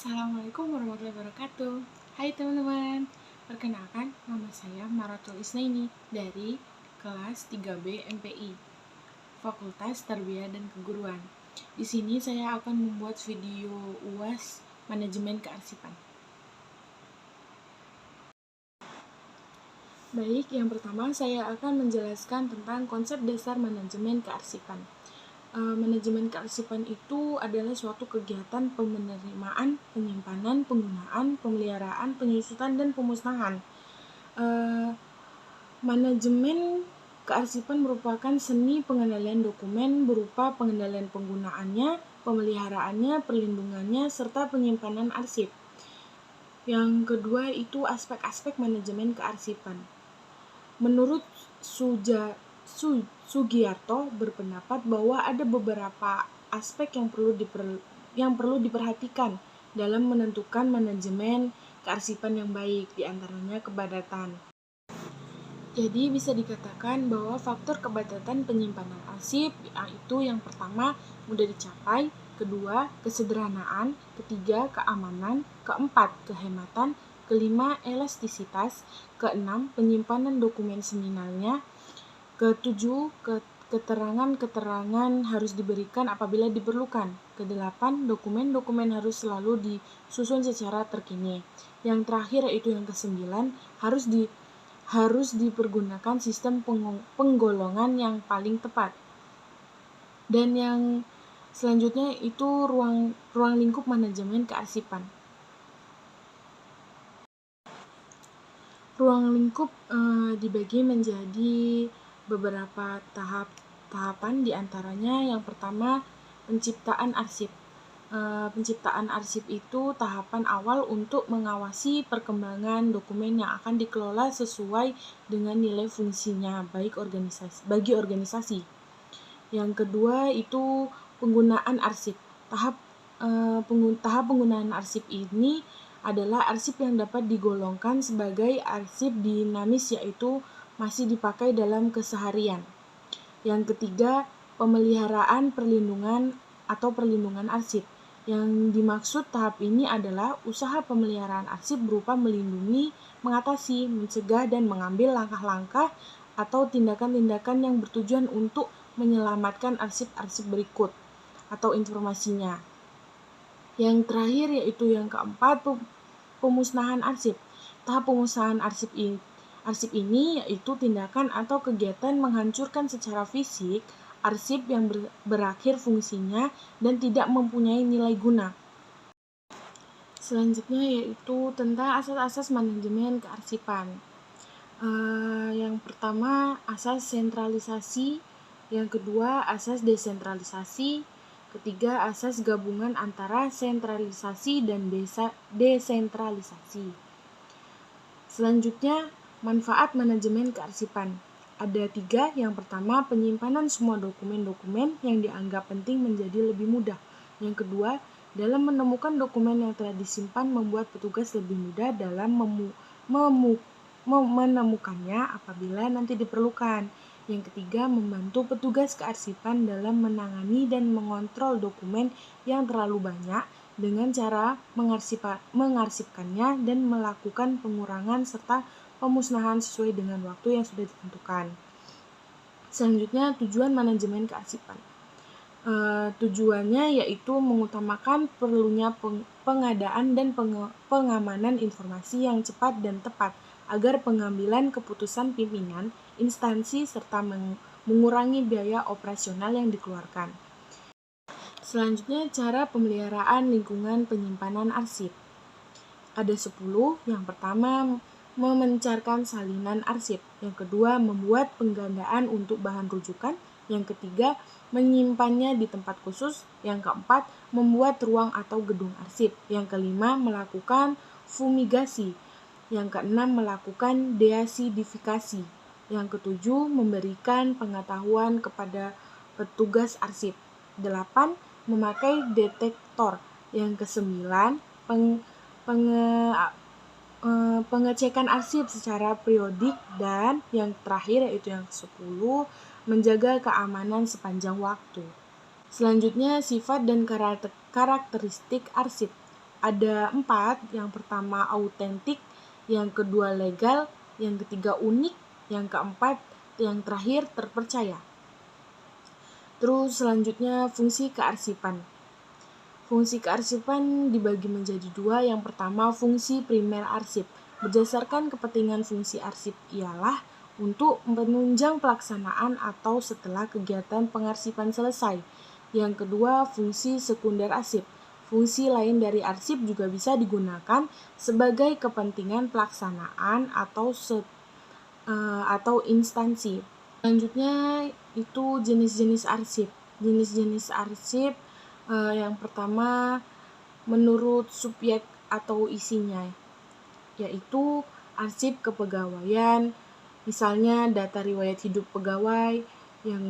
Assalamualaikum warahmatullahi wabarakatuh. Hai teman-teman, perkenalkan nama saya Maratul Isnaini dari kelas 3B MPI, Fakultas Tarbiyah dan Keguruan. Di sini saya akan membuat video UAS Manajemen Kearsipan. Baik, yang pertama saya akan menjelaskan tentang konsep dasar manajemen kearsipan. Manajemen kearsipan itu adalah suatu kegiatan penerimaan, penyimpanan, penggunaan, pemeliharaan, penyusutan, dan pemusnahan. Manajemen kearsipan merupakan seni pengendalian dokumen berupa pengendalian penggunaannya, pemeliharaannya, perlindungannya, serta penyimpanan arsip. Yang kedua itu aspek-aspek manajemen kearsipan. Menurut Sugiarto berpendapat bahwa ada beberapa aspek yang perlu diperhatikan dalam menentukan manajemen kearsipan yang baik, diantaranya kepadatan. Jadi bisa dikatakan bahwa faktor kepadatan penyimpanan arsip yaitu yang pertama mudah dicapai, kedua kesederhanaan, ketiga keamanan, keempat kehematan, kelima elastisitas, keenam penyimpanan dokumen seminalnya, ketujuh keterangan-keterangan harus diberikan apabila diperlukan, kedelapan dokumen-dokumen harus selalu disusun secara terkini, yang terakhir yaitu yang kesembilan harus dipergunakan sistem penggolongan yang paling tepat. Dan yang selanjutnya itu ruang lingkup manajemen kearsipan. Ruang lingkup dibagi menjadi beberapa tahapan, diantaranya yang pertama penciptaan arsip. Penciptaan arsip itu tahapan awal untuk mengawasi perkembangan dokumen yang akan dikelola sesuai dengan nilai fungsinya bagi organisasi. Yang kedua itu penggunaan arsip. Tahap penggunaan arsip ini adalah arsip yang dapat digolongkan sebagai arsip dinamis, yaitu masih dipakai dalam keseharian. Yang ketiga, pemeliharaan perlindungan arsip. Yang dimaksud tahap ini adalah usaha pemeliharaan arsip berupa melindungi, mengatasi, mencegah, dan mengambil langkah-langkah atau tindakan-tindakan yang bertujuan untuk menyelamatkan arsip-arsip berikut atau informasinya. Yang terakhir yaitu yang keempat, pemusnahan arsip. Tahap pemusnahan arsip ini yaitu tindakan atau kegiatan menghancurkan secara fisik arsip yang berakhir fungsinya dan tidak mempunyai nilai guna. Selanjutnya yaitu tentang asas-asas manajemen kearsipan. Yang pertama asas sentralisasi, yang kedua asas desentralisasi, ketiga asas gabungan antara sentralisasi dan desentralisasi. Selanjutnya manfaat manajemen kearsipan. Ada 3, yang pertama penyimpanan semua dokumen-dokumen yang dianggap penting menjadi lebih mudah. Yang kedua, dalam menemukan dokumen yang telah disimpan membuat petugas lebih mudah dalam menemukannya apabila nanti diperlukan. Yang ketiga, membantu petugas kearsipan dalam menangani dan mengontrol dokumen yang terlalu banyak dengan cara mengarsipkannya dan melakukan pengurangan serta pemusnahan sesuai dengan waktu yang sudah ditentukan. Selanjutnya, tujuan manajemen kearsipan. Tujuannya yaitu mengutamakan perlunya pengadaan dan pengamanan informasi yang cepat dan tepat agar pengambilan keputusan pimpinan, instansi, serta mengurangi biaya operasional yang dikeluarkan. Selanjutnya, cara pemeliharaan lingkungan penyimpanan arsip. Ada 10. Yang pertama, memencarkan salinan arsip. Yang kedua, membuat penggandaan untuk bahan rujukan. Yang ketiga, menyimpannya di tempat khusus. Yang keempat, membuat ruang atau gedung arsip. Yang kelima, melakukan fumigasi. Yang keenam, melakukan deasidifikasi. Yang ketujuh, memberikan pengetahuan kepada petugas arsip. 8. Memakai detektor. Yang kesembilan, pengecekan arsip secara periodik, dan yang terakhir yaitu yang ke-10, menjaga keamanan sepanjang waktu. Selanjutnya, sifat dan karakteristik arsip. ada 4, yang pertama autentik, yang kedua legal, yang ketiga unik, yang keempat, yang terakhir terpercaya. Terus selanjutnya fungsi kearsipan. Fungsi kearsipan dibagi menjadi 2. Yang pertama fungsi primer arsip. Berdasarkan kepentingan fungsi arsip ialah untuk menunjang pelaksanaan atau setelah kegiatan pengarsipan selesai. Yang kedua fungsi sekunder arsip. Fungsi lain dari arsip juga bisa digunakan sebagai kepentingan pelaksanaan atau instansi. Selanjutnya itu jenis-jenis arsip. Jenis-jenis arsip yang pertama menurut subjek atau isinya, yaitu arsip kepegawaian, misalnya data riwayat hidup pegawai. Yang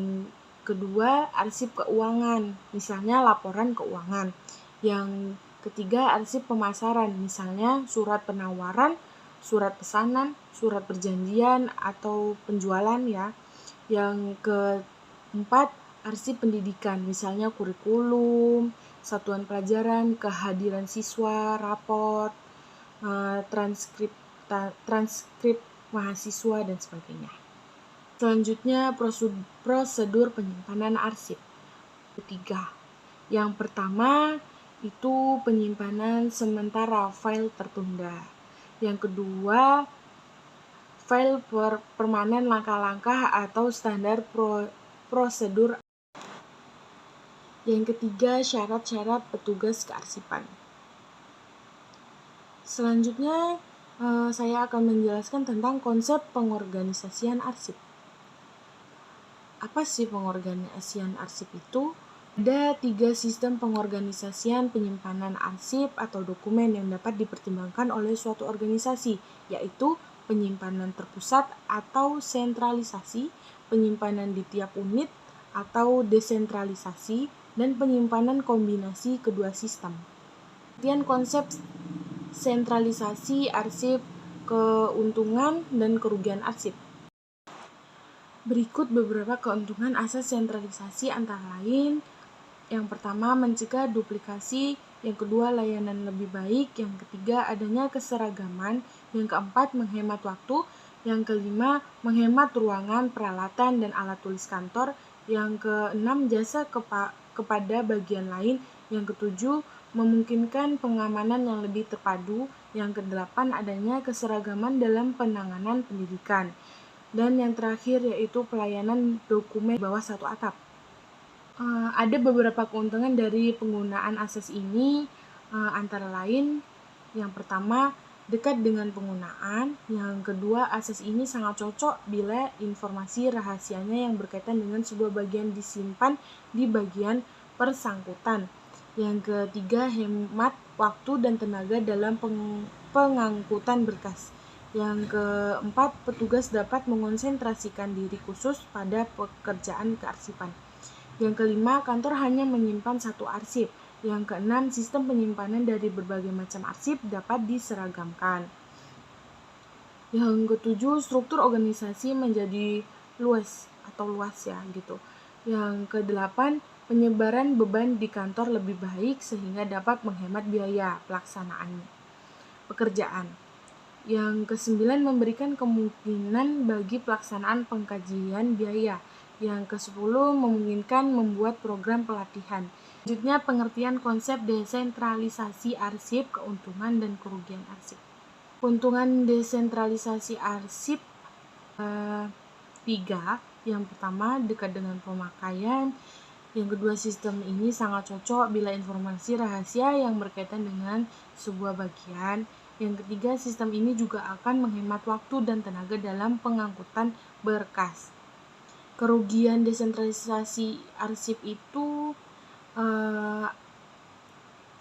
kedua arsip keuangan, misalnya laporan keuangan. Yang ketiga arsip pemasaran, misalnya surat penawaran, surat pesanan, surat perjanjian atau penjualan ya. Yang keempat arsip pendidikan, misalnya kurikulum, satuan pelajaran, kehadiran siswa, raport, transkrip mahasiswa, dan sebagainya. Selanjutnya prosedur penyimpanan arsip. Ketiga. Yang pertama itu penyimpanan sementara file tertunda. Yang kedua file permanen langkah-langkah atau standar prosedur. Yang ketiga syarat-syarat petugas kearsipan. Selanjutnya saya akan menjelaskan tentang konsep pengorganisasian arsip. Apa sih pengorganisasian arsip itu? Ada 3 sistem pengorganisasian penyimpanan arsip atau dokumen yang dapat dipertimbangkan oleh suatu organisasi, yaitu penyimpanan terpusat atau sentralisasi, penyimpanan di tiap unit atau desentralisasi, dan penyimpanan kombinasi kedua sistem. Kemudian konsep sentralisasi arsip, keuntungan dan kerugian arsip. Berikut beberapa keuntungan asas sentralisasi antara lain. Yang pertama mencegah duplikasi, yang kedua layanan lebih baik, yang ketiga adanya keseragaman, yang keempat menghemat waktu, yang kelima menghemat ruangan, peralatan, dan alat tulis kantor, yang keenam jasa kepada bagian lain, yang ketujuh memungkinkan pengamanan yang lebih terpadu, yang kedelapan adanya keseragaman dalam penanganan pendidikan, dan yang terakhir yaitu pelayanan dokumen di bawah satu atap. Ada beberapa keuntungan dari penggunaan asas ini, antara lain yang pertama dekat dengan penggunaan, yang kedua asas ini sangat cocok bila informasi rahasianya yang berkaitan dengan sebuah bagian disimpan di bagian bersangkutan. Yang ketiga hemat waktu dan tenaga dalam pengangkutan berkas. Yang keempat petugas dapat mengonsentrasikan diri khusus pada pekerjaan kearsipan. Yang kelima, kantor hanya menyimpan satu arsip. Yang keenam, sistem penyimpanan dari berbagai macam arsip dapat diseragamkan. Yang ketujuh, struktur organisasi menjadi luas ya gitu. Yang kedelapan, penyebaran beban di kantor lebih baik sehingga dapat menghemat biaya pelaksanaan pekerjaan. Yang kesembilan, memberikan kemungkinan bagi pelaksanaan pengkajian biaya. Yang ke-10 memungkinkan membuat program pelatihan. Selanjutnya pengertian konsep desentralisasi arsip, keuntungan dan kerugian arsip. Keuntungan desentralisasi arsip 3. Yang pertama dekat dengan pemakaian. Yang kedua sistem ini sangat cocok bila informasi rahasia yang berkaitan dengan sebuah bagian. Yang ketiga sistem ini juga akan menghemat waktu dan tenaga dalam pengangkutan berkas. Kerugian desentralisasi arsip itu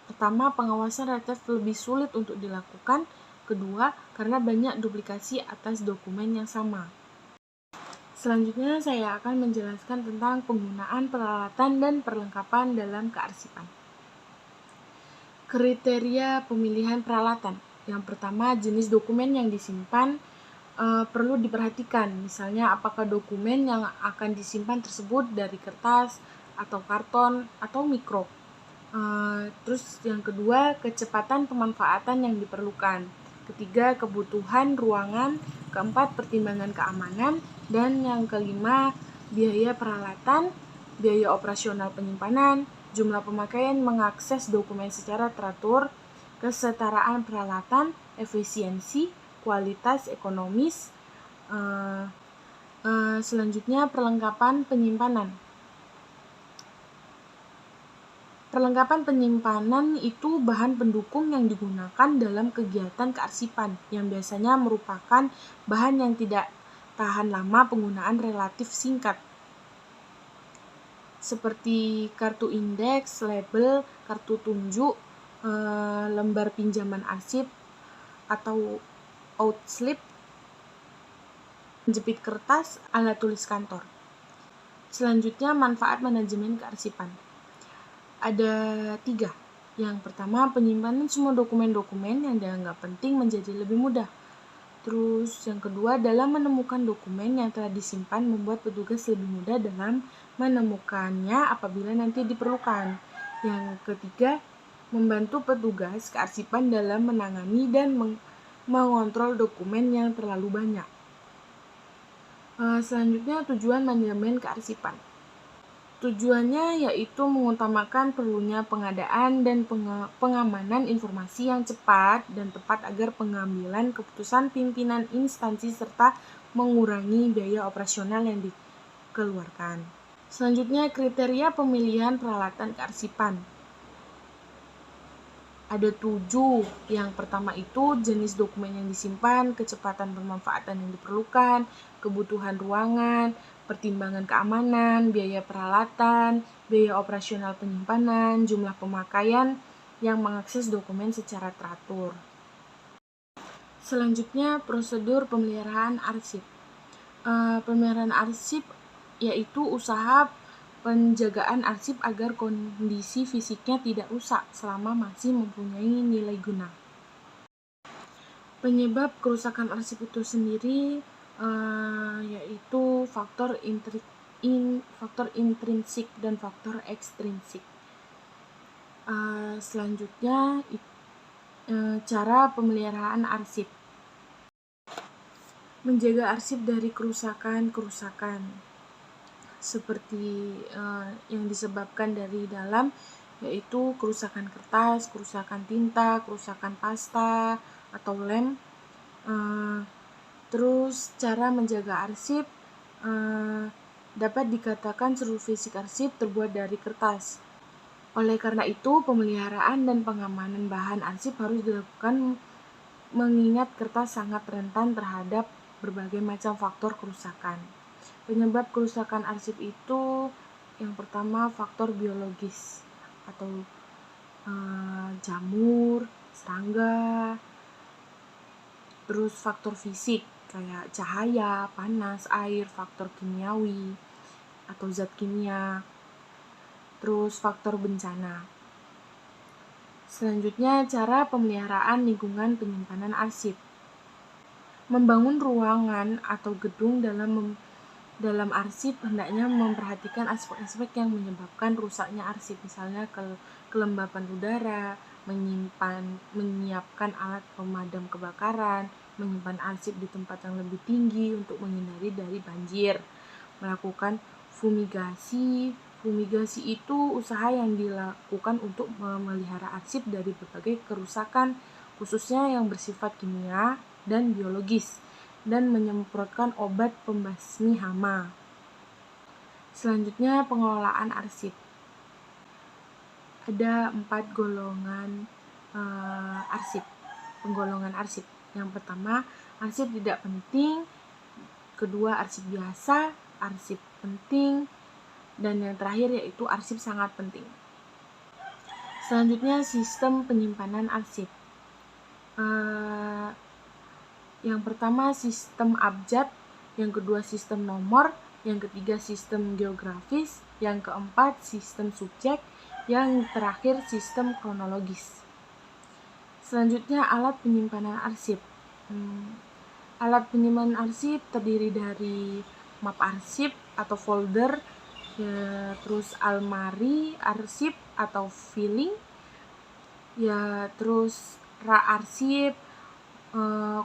pertama pengawasan relatif lebih sulit untuk dilakukan, kedua karena banyak duplikasi atas dokumen yang sama. Selanjutnya saya akan menjelaskan tentang penggunaan peralatan dan perlengkapan dalam kearsipan. Kriteria pemilihan peralatan. Yang pertama jenis dokumen yang disimpan perlu diperhatikan, misalnya apakah dokumen yang akan disimpan tersebut dari kertas atau karton atau mikro. Terus yang kedua, kecepatan pemanfaatan yang diperlukan. Ketiga, kebutuhan ruangan. Keempat, pertimbangan keamanan. Dan yang kelima, biaya peralatan, biaya operasional penyimpanan, jumlah pemakaian mengakses dokumen secara teratur, kesetaraan peralatan, efisiensi, kualitas ekonomis. Selanjutnya, perlengkapan penyimpanan. Perlengkapan penyimpanan itu bahan pendukung yang digunakan dalam kegiatan kearsipan, yang biasanya merupakan bahan yang tidak tahan lama penggunaan relatif singkat, seperti kartu indeks, label, kartu tunjuk, lembar pinjaman arsip atau outslip, penjepit kertas, alat tulis kantor. Selanjutnya, manfaat manajemen kearsipan. Ada 3. Yang pertama, penyimpanan semua dokumen-dokumen yang dianggap penting menjadi lebih mudah. Terus yang kedua, dalam menemukan dokumen yang telah disimpan membuat petugas lebih mudah dalam menemukannya apabila nanti diperlukan. Yang ketiga, membantu petugas kearsipan dalam menangani dan mengontrol dokumen yang terlalu banyak. Selanjutnya, tujuan manajemen kearsipan. Tujuannya yaitu mengutamakan perlunya pengadaan dan pengamanan informasi yang cepat dan tepat agar pengambilan keputusan pimpinan instansi serta mengurangi biaya operasional yang dikeluarkan. Selanjutnya, kriteria pemilihan peralatan kearsipan. Ada 7. Yang pertama itu jenis dokumen yang disimpan, kecepatan pemanfaatan yang diperlukan, kebutuhan ruangan, pertimbangan keamanan, biaya peralatan, biaya operasional penyimpanan, jumlah pemakaian yang mengakses dokumen secara teratur. Selanjutnya, prosedur pemeliharaan arsip. Pemeliharaan arsip yaitu usaha penjagaan arsip agar kondisi fisiknya tidak rusak selama masih mempunyai nilai guna. Penyebab kerusakan arsip itu sendiri yaitu faktor intrinsik dan faktor ekstrinsik. Selanjutnya, cara pemeliharaan arsip. Menjaga arsip dari kerusakan-kerusakan seperti yang disebabkan dari dalam, yaitu kerusakan kertas, kerusakan tinta, kerusakan pasta atau lem. Terus cara menjaga arsip dapat dikatakan seluruh fisik arsip terbuat dari kertas. Oleh karena itu, pemeliharaan dan pengamanan bahan arsip harus dilakukan mengingat kertas sangat rentan terhadap berbagai macam faktor kerusakan. Penyebab kerusakan arsip itu yang pertama faktor biologis atau jamur, serangga. Terus faktor fisik kayak cahaya, panas, air, faktor kimiawi atau zat kimia. Terus faktor bencana. Selanjutnya, cara pemeliharaan lingkungan penyimpanan arsip. Membangun ruangan atau gedung dalam arsip hendaknya memperhatikan aspek-aspek yang menyebabkan rusaknya arsip, misalnya kelembapan udara, menyiapkan alat pemadam kebakaran, menyimpan arsip di tempat yang lebih tinggi untuk menghindari dari banjir, melakukan fumigasi. Fumigasi itu usaha yang dilakukan untuk memelihara arsip dari berbagai kerusakan, khususnya yang bersifat kimia dan biologis, dan menyemprotkan obat pembasmi hama. Selanjutnya, pengelolaan arsip. Ada 4 golongan arsip. Penggolongan arsip. Yang pertama, arsip tidak penting. Kedua, arsip biasa, arsip penting, dan yang terakhir yaitu arsip sangat penting. Selanjutnya, sistem penyimpanan arsip. Yang pertama, sistem abjad. Yang kedua, sistem nomor. Yang ketiga, sistem geografis. Yang keempat, sistem subjek. Yang terakhir, sistem kronologis. Selanjutnya, alat penyimpanan arsip. Alat penyimpanan arsip terdiri dari map arsip atau folder, terus almari arsip, atau filing, ya terus rak arsip,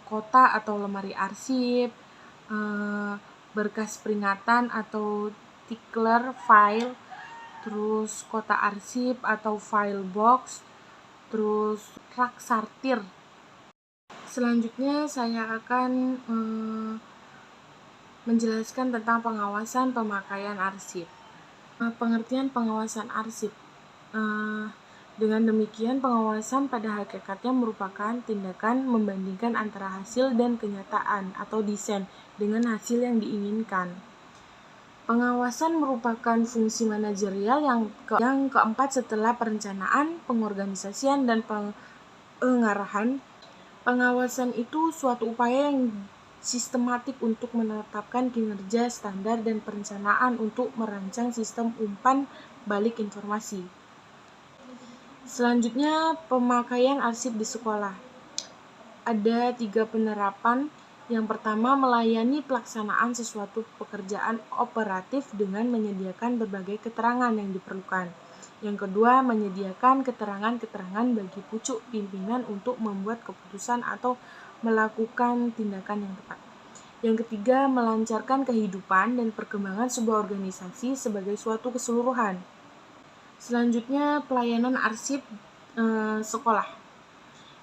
kotak atau lemari arsip, berkas peringatan atau tickler file, terus kotak arsip atau file box, terus rak sortir. Selanjutnya saya akan menjelaskan tentang pengawasan pemakaian arsip. Pengertian pengawasan arsip. Dengan demikian, pengawasan pada hakikatnya merupakan tindakan membandingkan antara hasil dan kenyataan atau desain dengan hasil yang diinginkan. Pengawasan merupakan fungsi manajerial yang keempat setelah perencanaan, pengorganisasian, dan pengarahan. Pengawasan itu suatu upaya yang sistematik untuk menetapkan kinerja, standar, dan perencanaan untuk merancang sistem umpan balik informasi. Selanjutnya, pemakaian arsip di sekolah. Ada 3 penerapan. Yang pertama, melayani pelaksanaan sesuatu pekerjaan operatif dengan menyediakan berbagai keterangan yang diperlukan. Yang kedua, menyediakan keterangan-keterangan bagi pucuk pimpinan untuk membuat keputusan atau melakukan tindakan yang tepat. Yang ketiga, melancarkan kehidupan dan perkembangan sebuah organisasi sebagai suatu keseluruhan. Selanjutnya, pelayanan arsip sekolah.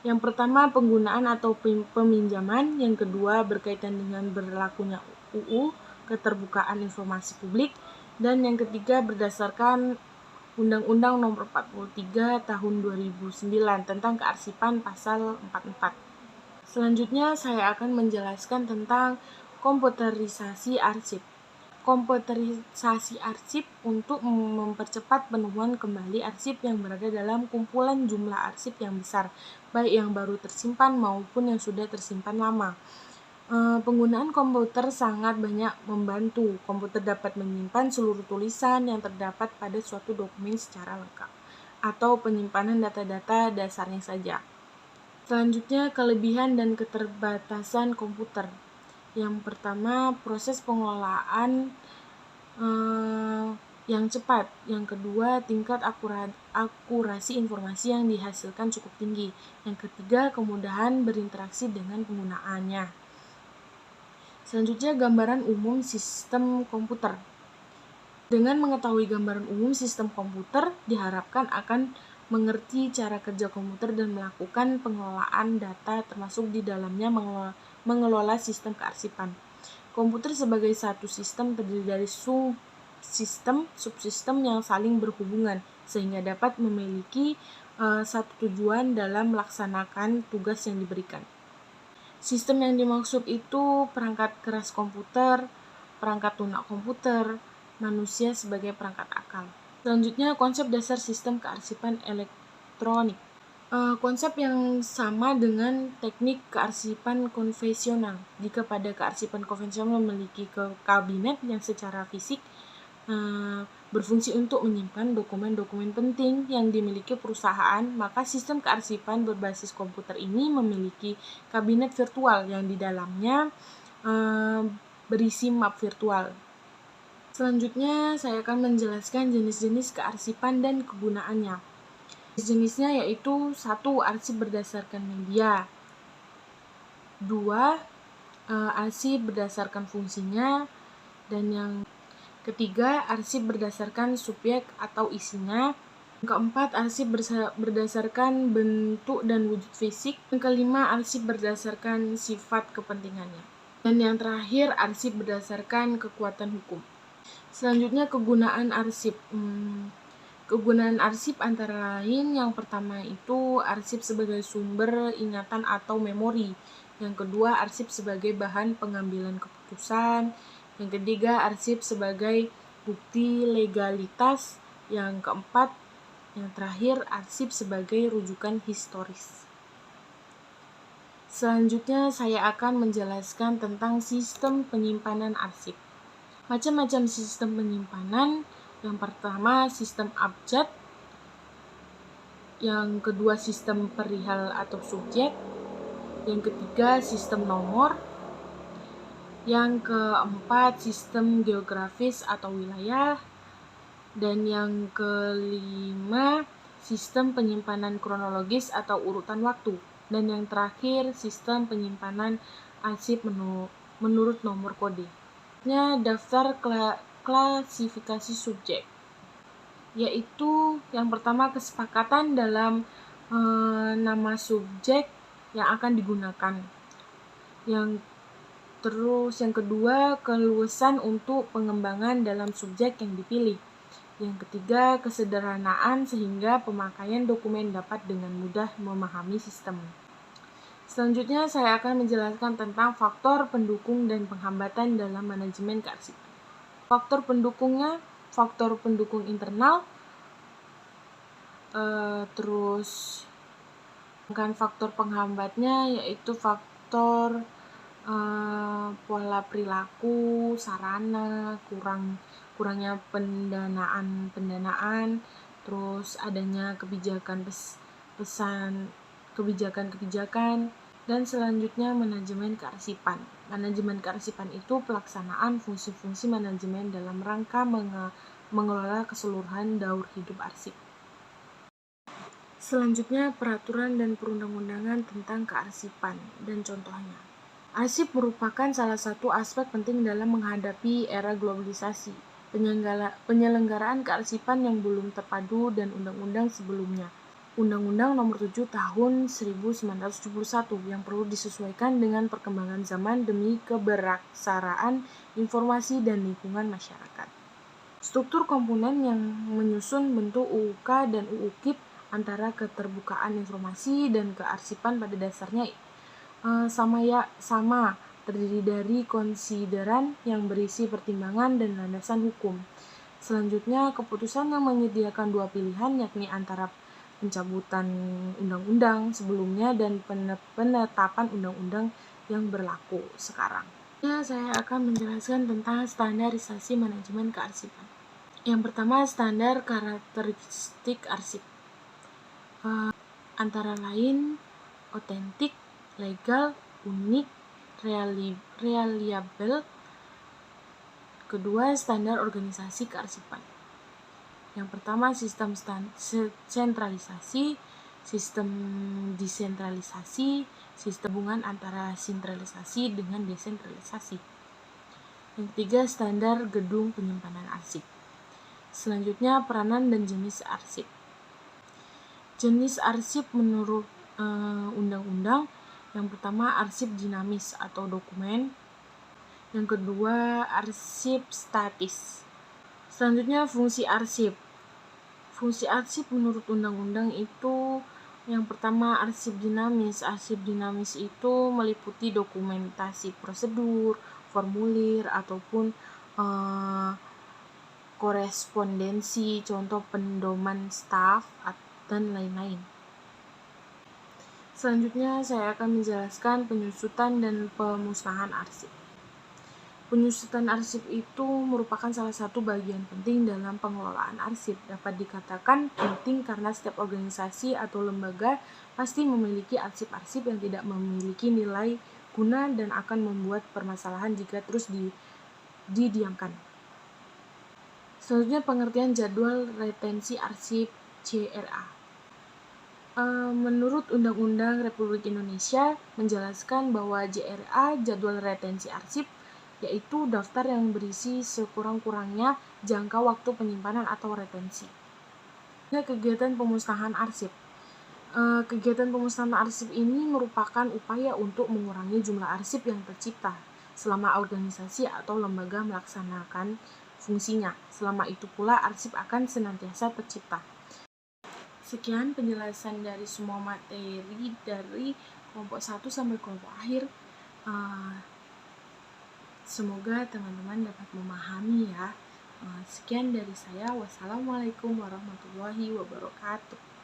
Yang pertama, penggunaan atau peminjaman. Yang kedua, berkaitan dengan berlakunya UU, keterbukaan informasi publik. Dan yang ketiga, berdasarkan Undang-Undang Nomor 43 Tahun 2009 tentang Kearsipan Pasal 44. Selanjutnya, saya akan menjelaskan tentang komputerisasi arsip. Komputerisasi arsip untuk mempercepat penemuan kembali arsip yang berada dalam kumpulan jumlah arsip yang besar, baik yang baru tersimpan maupun yang sudah tersimpan lama. Penggunaan komputer sangat banyak membantu. Komputer dapat menyimpan seluruh tulisan yang terdapat pada suatu dokumen secara lengkap, atau penyimpanan data-data dasarnya saja. Selanjutnya, kelebihan dan keterbatasan komputer. Yang pertama, proses pengelolaan yang cepat. Yang kedua, tingkat akurasi informasi yang dihasilkan cukup tinggi. Yang ketiga, kemudahan berinteraksi dengan penggunaannya. Selanjutnya, gambaran umum sistem komputer. Dengan mengetahui gambaran umum sistem komputer, diharapkan akan mengerti cara kerja komputer dan melakukan pengelolaan data termasuk di dalamnya mengelola sistem kearsipan. Komputer sebagai satu sistem terdiri dari subsistem yang saling berhubungan sehingga dapat memiliki satu tujuan dalam melaksanakan tugas yang diberikan. Sistem yang dimaksud itu perangkat keras komputer, perangkat lunak komputer, manusia sebagai perangkat akal. Selanjutnya, konsep dasar sistem kearsipan elektronik. Konsep yang sama dengan teknik kearsipan konvensional. Jika pada kearsipan konvensional memiliki kabinet yang secara fisik berfungsi untuk menyimpan dokumen-dokumen penting yang dimiliki perusahaan, maka sistem kearsipan berbasis komputer ini memiliki kabinet virtual yang di dalamnya berisi map virtual. Selanjutnya, saya akan menjelaskan jenis-jenis kearsipan dan kegunaannya. Jenisnya yaitu 1. Arsip berdasarkan media. 2. Arsip berdasarkan fungsinya. Dan yang ketiga, arsip berdasarkan subjek atau isinya. Yang keempat, arsip berdasarkan bentuk dan wujud fisik. Yang kelima, arsip berdasarkan sifat kepentingannya. Dan yang terakhir, arsip berdasarkan kekuatan hukum. Selanjutnya, kegunaan arsip. Kegunaan arsip antara lain, yang pertama itu arsip sebagai sumber ingatan atau memori. Yang kedua, arsip sebagai bahan pengambilan keputusan. Yang ketiga, arsip sebagai bukti legalitas. Yang keempat, yang terakhir, arsip sebagai rujukan historis. Selanjutnya, saya akan menjelaskan tentang sistem penyimpanan arsip. Macam-macam sistem penyimpanan. Yang pertama, sistem abjad. Yang kedua, sistem perihal atau subjek. Yang ketiga, sistem nomor. Yang keempat, sistem geografis atau wilayah. Dan yang kelima, sistem penyimpanan kronologis atau urutan waktu. Dan yang terakhir, sistem penyimpanan arsip menurut nomor kode. Daftar klasifikasi subjek, yaitu yang pertama kesepakatan dalam nama subjek yang akan digunakan. Yang kedua, keluasan untuk pengembangan dalam subjek yang dipilih. Yang ketiga, kesederhanaan sehingga pemakaian dokumen dapat dengan mudah memahami sistem. Selanjutnya, saya akan menjelaskan tentang faktor pendukung dan penghambatan dalam manajemen kearsipan. Faktor pendukungnya, faktor pendukung internal, terus faktor penghambatnya yaitu faktor pola perilaku, sarana, kurangnya pendanaan, terus adanya kebijakan, dan selanjutnya manajemen kearsipan. Manajemen kearsipan itu pelaksanaan fungsi-fungsi manajemen dalam rangka mengelola keseluruhan daur hidup arsip. Selanjutnya, peraturan dan perundang-undangan tentang kearsipan dan contohnya. Arsip merupakan salah satu aspek penting dalam menghadapi era globalisasi, penyelenggaraan kearsipan yang belum terpadu dan undang-undang sebelumnya. Undang-Undang Nomor 7 Tahun 1971 yang perlu disesuaikan dengan perkembangan zaman demi kebersaksaraan informasi dan lingkungan masyarakat. Struktur komponen yang menyusun bentuk UUK dan UUKIP antara keterbukaan informasi dan kearsipan pada dasarnya sama terdiri dari konsideran yang berisi pertimbangan dan landasan hukum. Selanjutnya, keputusan yang menyediakan dua pilihan, yakni antara pencabutan undang-undang sebelumnya dan penetapan undang-undang yang berlaku sekarang. Saya akan menjelaskan tentang standarisasi manajemen kearsipan. Yang pertama, standar karakteristik arsip. Antara lain otentik, legal, unik, reliable. Kedua, standar organisasi kearsipan. Yang pertama, sistem sentralisasi, sistem desentralisasi, sistem hubungan antara sentralisasi dengan desentralisasi. Yang ketiga, standar gedung penyimpanan arsip. Selanjutnya, peranan dan jenis arsip. Jenis arsip menurut undang-undang, yang pertama arsip dinamis atau dokumen, yang kedua arsip statis. Selanjutnya, fungsi arsip. Fungsi arsip menurut undang-undang itu yang pertama arsip dinamis. Arsip dinamis itu meliputi dokumentasi prosedur, formulir, ataupun korespondensi, contoh pendoman staf, dan lain-lain. Selanjutnya, saya akan menjelaskan penyusutan dan pemusnahan arsip. Penyusutan arsip itu merupakan salah satu bagian penting dalam pengelolaan arsip. Dapat dikatakan penting karena setiap organisasi atau lembaga pasti memiliki arsip-arsip yang tidak memiliki nilai guna dan akan membuat permasalahan jika terus didiamkan. Selanjutnya, pengertian jadwal retensi arsip JRA. Menurut Undang-Undang Republik Indonesia menjelaskan bahwa JRA, jadwal retensi arsip, yaitu daftar yang berisi sekurang-kurangnya jangka waktu penyimpanan atau retensi. Kegiatan pemusnahan arsip. Kegiatan pemusnahan arsip ini merupakan upaya untuk mengurangi jumlah arsip yang tercipta selama organisasi atau lembaga melaksanakan fungsinya. Selama itu pula arsip akan senantiasa tercipta. Sekian penjelasan dari semua materi dari kelompok 1 sampai kelompok akhir. Semoga teman-teman dapat memahami ya. Sekian dari saya. Wassalamualaikum warahmatullahi wabarakatuh.